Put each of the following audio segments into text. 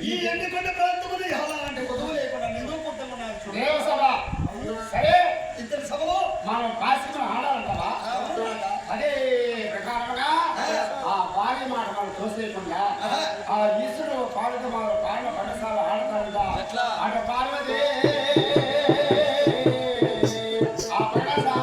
ఈ ఎండికొండ ప్రాంతంలో ఎలా అంటే ఉదవు లేకుండా నిండు పుట్టమన్నారు దేవసభ సరే ఇద్దరి సభలో మనం కాశీలో ఆడాలంటావా అదే ప్రకారంగా ఆ భార్య మాట మనం చూసేయకుండా ఆ ఈశ్వరుడు పాడుతూ మన పాడిన పంటసాల ఆడతాడుగా అటు పార్వతి ఆ పంటసాల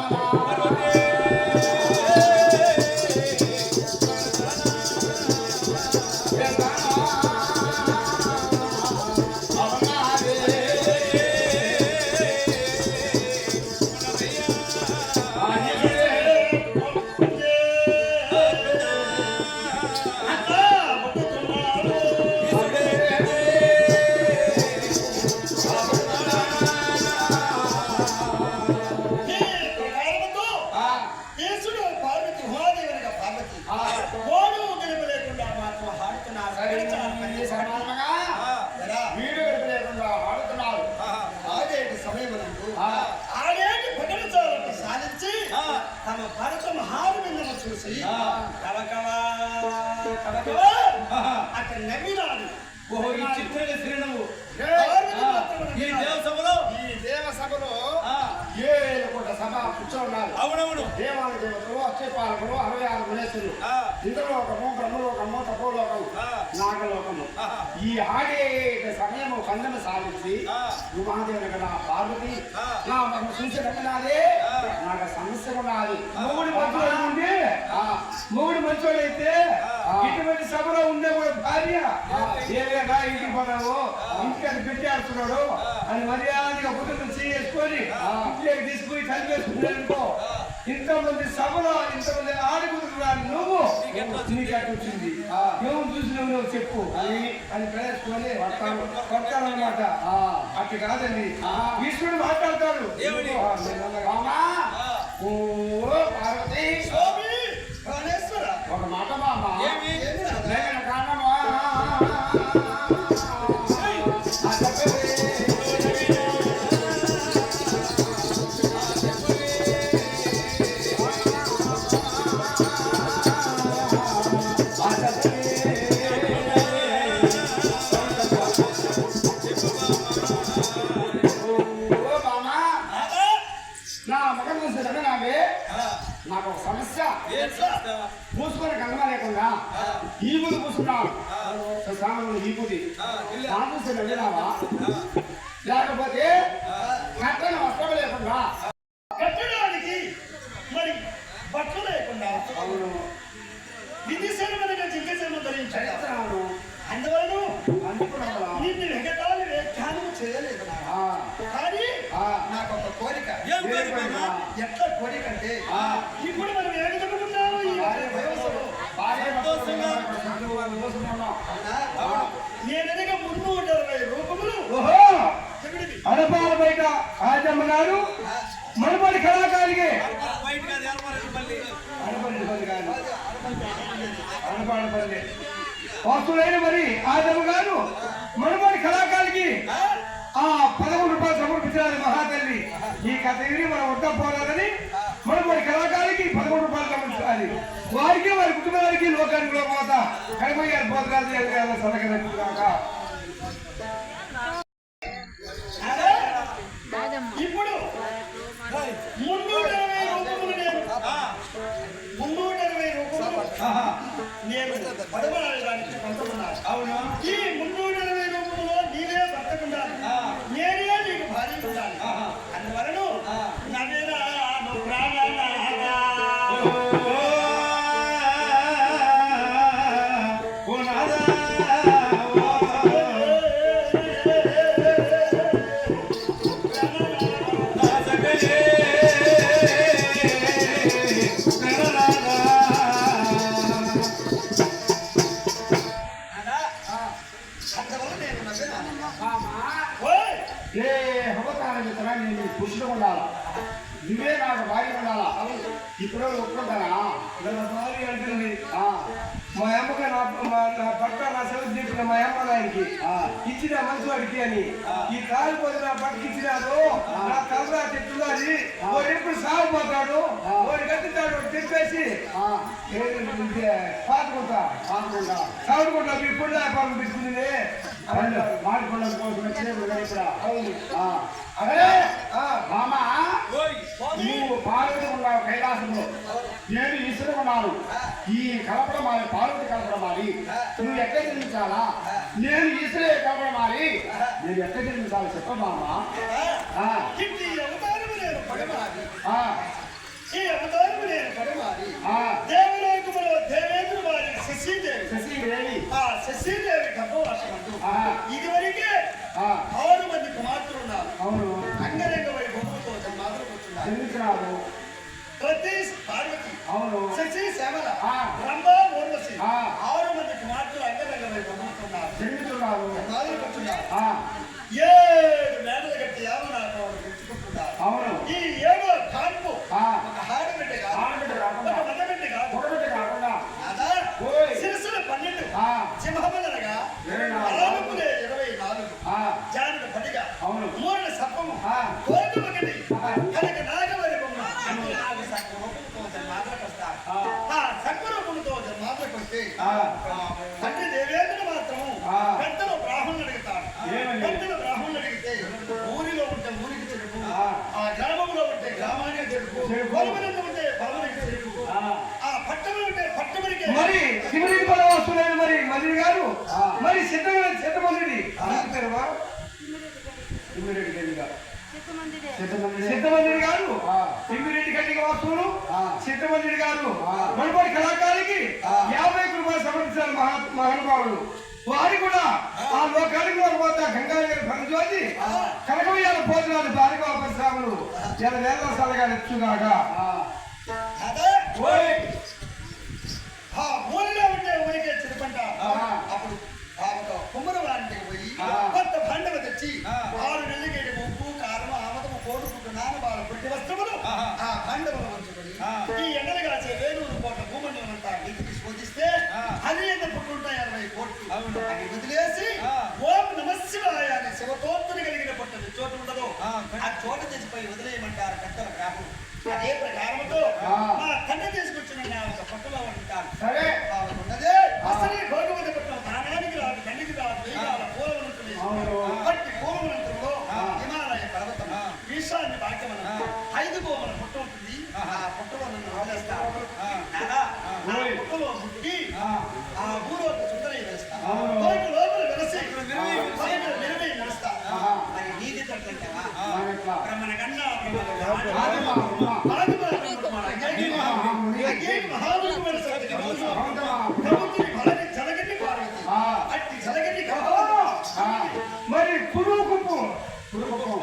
అక్కడ నవ్వినాడు ఈ చిత్రగా శ్రీనవు ఈ దేవసభలో ఏడు కోట్ల సభ కూర్చోన్నారు. అవునవును దేవాల దేవతలు అక్షయపాలకులు 66 గుణేశ్వరులు ఇంద్రలోకము బ్రహ్మలోకము తపోలోకము నాగలోకము ఈ ఆడే సమయము కందను సాధించి నువ్వు మహాదేవుని కదా పార్వతి నా మనం చూసే రంగనాదే నాకు సమస్య ఉన్నది. మూడు మంచోళ్ళు అయితే ఇటువంటి సభలో ఉండే భార్య ఏదైనా ఇంటికి పోదాము ఇంటికి అది పెట్టేస్తున్నాడు అని మర్యాదగా బుద్ధులు చేసుకొని ఇంటికి తీసుకుని కలిపేసుకున్నానుకో ఇంతమంది సభలో ఇంతమంది ఆడుకుంటున్నాను నువ్వు నీకు అటు వచ్చింది నువ్వు చూసినావు నువ్వు చెప్పు అని ప్రవేశించుకొని కొడతానమాట. అటు కాదండి ఈశ్వరుడు మాట్లాడతాడు. పార్వతి ఒక మాట మామ కారణమా నాకు ఒక సమస్య పూసుకొని గంగమా లేకుండా ఈగులు పూసుకున్నావు సామాన్లు ఈగుది చూసి వెళ్ళినావా లేకపోతే కట్టని వస్త్రం లేకుండా కట్టడానికి మరి బట్టలు లేకుండా అవును విధిశరమైన జిగ్గశరమ ధరించాను. అందువలన నిన్ను ఎగతాళి వ్యాఖ్యానం చేయలేదు కానీ నాకు ఒక కోరిక. ఎట్లా కోరిక అంటే ఇప్పుడు మనం ఏడుకుంటున్నాము నేనగా 360 రూపములు అడపాల బయట ఆజమ్మ గారు మనపడి కళాకారికి అనపాడపల్లి వాస్తులైన మరి ఆజమ్మ గారు మనపడి కళాకారికి ఆ 11 రూపాయలు సమర్పించాలి మహాతల్లి. ఈ కథ విని మనం వద్దాం పోరాదని మనపడి కళాకారికి 11 రూపాయలు సమర్పించాలి. వారికి వారి కుటుంబానికి లోకానికి లోపోత కడిపోయారు పోతరాజు సలహా. ఇప్పుడు 320 రూపములు నేను పడబడడానికి కొంతమన్నారు. అవును ఈ 320 రూపములో నీవే బ్రతకుండాలి, నేనే నీకు భార్య ఉండాలి. అందువలన నవేనా ప్రాణాలా పురుషుడు ఉండాలా, నువ్వే నాకు భార్య ఉండాలా. ఇప్పుడు ఒప్పుకుంటారా? భార్య అంటుంది మా అమ్మగా నా పట్ట నా సెలవు చెప్పిన మా అమ్మ ఆయనకి ఇచ్చిన మనసు వాడికి అని ఈ కాలిపోతే నా పట్టుకి ఇచ్చినాడు. నా తలరా చెట్టున్నది వాడు ఎప్పుడు సాగిపోతాడు, వాడు కట్టిస్తాడు, వాడు చెప్పేసి పాతుకుంటా సాగుకుంటా ఇప్పుడు వ్యాపారం పెట్టుకుంది. మాట్లాడడం కోసం వచ్చే ఇక్కడ అవును. అదే ఆ, మామ ఓయ్ స్వామి నువ్వు పార్వతి ఉన్నావు కైలాసంలో నేను ఈశ్వరు ఉన్నాను ఈ కలపడం మారి పార్వతి కలపడం మారి నువ్వు ఎక్కడ జన్మించాలా నేను ఈశ్వరే కలపడం మారి నేను ఎక్కడ జన్మించాలి చెప్ప మామ ఇంటి అవతారము నేను పడమారి ఆ, ఈ అవతారము నేను పడమారి ఆ, దేవలోకములో దేవేంద్ర వారి శశిదేవి శశిదేవి ఆ శశిదేవి గర్భవాసమందు ఆ, ఇదివరకే ఆ, 6 మంది కుమార్తెలు ఉన్నారు. అవును అంగరంగ వైభవంతో జన్మాదులుకుంటున్నారు. జన్మించినాడు ప్రతి పార్వతి అవును శశి శ్యామల ఆ. రంభ ఊర్వశి ఆ. 6 మంది కుమార్తెలు అంగరంగ వైభవంతున్నారు. జన్మించున్నాడు జన్మాదులుకుంటున్నారు. ఆ, 7 మేడలు కట్టి యావనాకు పెంచుకుంటున్నారు. అవును ఈ 7వ కాన్పు ఆ, ఒక ఆడబిడ్డ కాదు, ఆడబిడ్డ కాకుండా. ఒక మగబిడ్డ కాదు. ఒకటి కాకుండా అదా ఓయ్. శిరస్సులు 12 ఆ, సింహములనగా 24. నాలుగులే 24 ఆ, జానుడు పడిగా అవును మూరల సర్పము ఆ. కోటి ఒకటి ఆ. కనుక నాగవరి బొమ్మ అంటే నాగు సర్పరూపంతో జన్మాదలకు వస్తారు. ఆ. ఆ సర్పరూపంతో జన్మాదలకు వస్తే ఆ. తండ్రి దేవేంద్రుడు మాత్రము ఆ. పెద్దలు బ్రాహ్మణులు అడుగుతాడు. ఏమని? పెద్దలు బ్రాహ్మణులు అడిగితే ఊరిలో ఉంటే ఊరికి చెరుపు, ఆ. ఆ గ్రామంలో ఉంటే గ్రామానికి చెరుపు, చెరుపు. పొలమునందు ఉంటే పొలమునికి చెరుపు, ఆ. ఆ పట్టణంలో ఉంటే పట్టణమునికి మరి శివుడి పదవస్తులేదు మరి మంత్రి గారు ఆ. మరి సిద్ధమంత్రి పేరువా ఇమ్మీడియట్ గేదిగా సిద్ధమందిరే. సిద్ధమంత్రి గారు ఆ. సింగిరెడ్డి గడ్డిగా వస్తువులు ఆ. సిద్ధమంత్రి గారు ఆ. మనపడి కళాకారికి ఆ. 50 రూపాయలు సమర్పించారు మహానుభావులు వారి కూడా ఆ లోకానికి పోత గంగాధర భరద్వాజి కనకమయ్యాల భోజనాలు భారీగా పరిశ్రమలు ఇలా వేల సలగా ఎత్తుగాక ఆ, అదే ఓయ్. ఆ ఊరిలో ఉంటే ఊరికే చెరుపంట. ఆ. అప్పుడు ఆమెతో కుమ్మరవారింటికి పోయి ఆ. కొత్త పండుగ తెచ్చి ఆ. 6 నెల్లిగేడి ఉప్పు కారం ఆమదము కోడుకుంటూ నానబాల పుట్టి వస్త్రములు ఆ పండుగను ఉంచుకొని ఈ ఎండలు కాసే 1000 కోట్ల భూమండలంతా వెతికి శోధిస్తే అది ఎంత పుట్టుంటాయి 60 కోట్లు అది వదిలేసి ఓం నమశివాయ అనే శివతోత్తుని కలిగిన పుట్టది చోటు ఉండదు ఆ చోటు తెచ్చిపోయి వదిలేయమంటారు పెద్దల గ్రామం. అదే ప్రకారంతో మా తండ్రి తీసుకొచ్చిన నా ఒక పట్టులో ఉంటాను. సరే ఉన్నదే అసలే భోగవతి పట్టణం దానానికి రాదు తండ్రికి రాదు వేయాల పూలవనంతులు అవును. పట్టి పూలవనంతుల్లో హిమాలయ పర్వతం ఈశాన్య భాగ్యమనం 5 గోమల పుట్ట ఉంటుంది. ఆ పుట్టలో నన్ను వదిలేస్తాను. నానా ఆ పుట్టలో ముట్టి ఆ ఊరోక సుందరయ్య వేస్తాను. అవును. కోటి లోపల వెలసి నిలవై నడుస్తా. మరి నీతి తట్టంటావా ఎట్లా? బ్రహ్మణ కన్నా ఆదిమా, ఉమా. మహానుభావుల సత్యకి రోజు ప్రభుత్వం భార్య జలగండి పార్వతి ఆ. అట్టి జలగండి ఆ, మరి పురుగు కుప్పు కురుకుప్పం.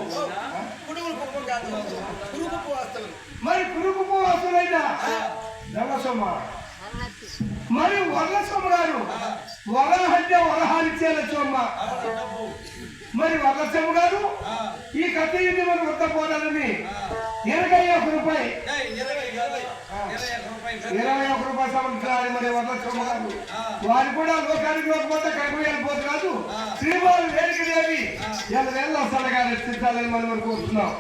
పుడుగులు కుప్పం కాదు పురుగు కుప్పు వాస్తవం. మరి పురుగు కుప్పు వస్తువులైనా దళసొమ్మ మరి వరలసొమ్మ గారు వరహత్య వరహానిచ్చేల చొమ్మ మరి వరలసొమ్మ గారు ఈ కత్తి ఇంటి మరి వద్ద పోరాలని 21 రూపాయి 21 రూపాయలు సమర్పించాలి మరి వరలసొమ్మ గారు వారు కూడా లోకానికి లోకపోతే కైపోయాలి పోతు కాదు శ్రీవారు వేడికి దేవి ఇలా వేళ్ళ సలగా రక్షించాలని మనం కోరుతున్నాం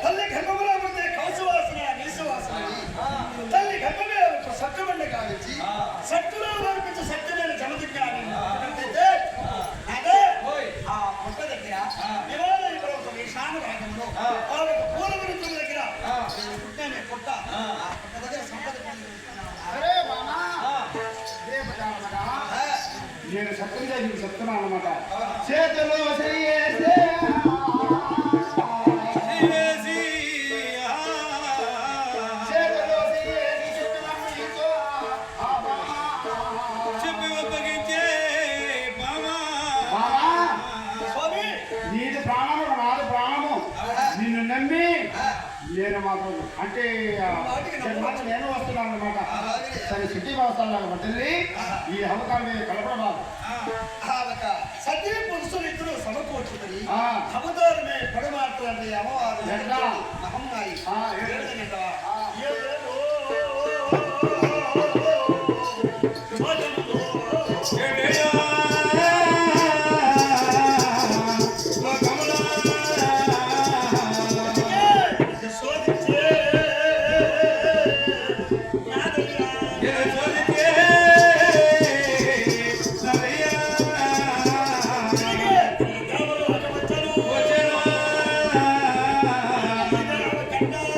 తల్లి గర్భంలో ఉంటే కౌశవాసన నీసవాసన తల్లి గర్భమే ఒక సత్యమండ కావించి సత్తులో వర్పించి సత్యమైన జమదిజ్ఞాని అదే ఆ పుట్ట దగ్గర హిమాలయ పర్వతం ఈశాన భాగంలో ఆ ఒక పూలవృత్తుల దగ్గర పుట్టే పుట్ట ఆ పుట్ట దగ్గర సంపద సరే మామా. ఇదే ప్రకారమగా నేను సత్యంగా నీకు చెప్తున్నాను అన్నమాట చేతిలో శ్రీయేసే చేతిలో శ్రీయేసి చెప్తున్నాను నీతో. మామా. స్వామి నీది ప్రాణము నాది ప్రాణము నిన్ను నమ్మి నేను మాకు అంటే మాట నేను వస్తున్నాను అనమాట సరే సిటీ వస్తాను పట్టింది ఈ అవకాశం కలపడం ఆమెక సతీ పురుషులు ఇద్దరు సమకూర్చుకుని ఆ. అవతారమే పడమాట్లాడే అమ్మవారు ఎట్లా? మహమ్మాయి ఆ, ఏ- ఏడుదనంటవా? ఆ. ఏదో శోధించే ఎండా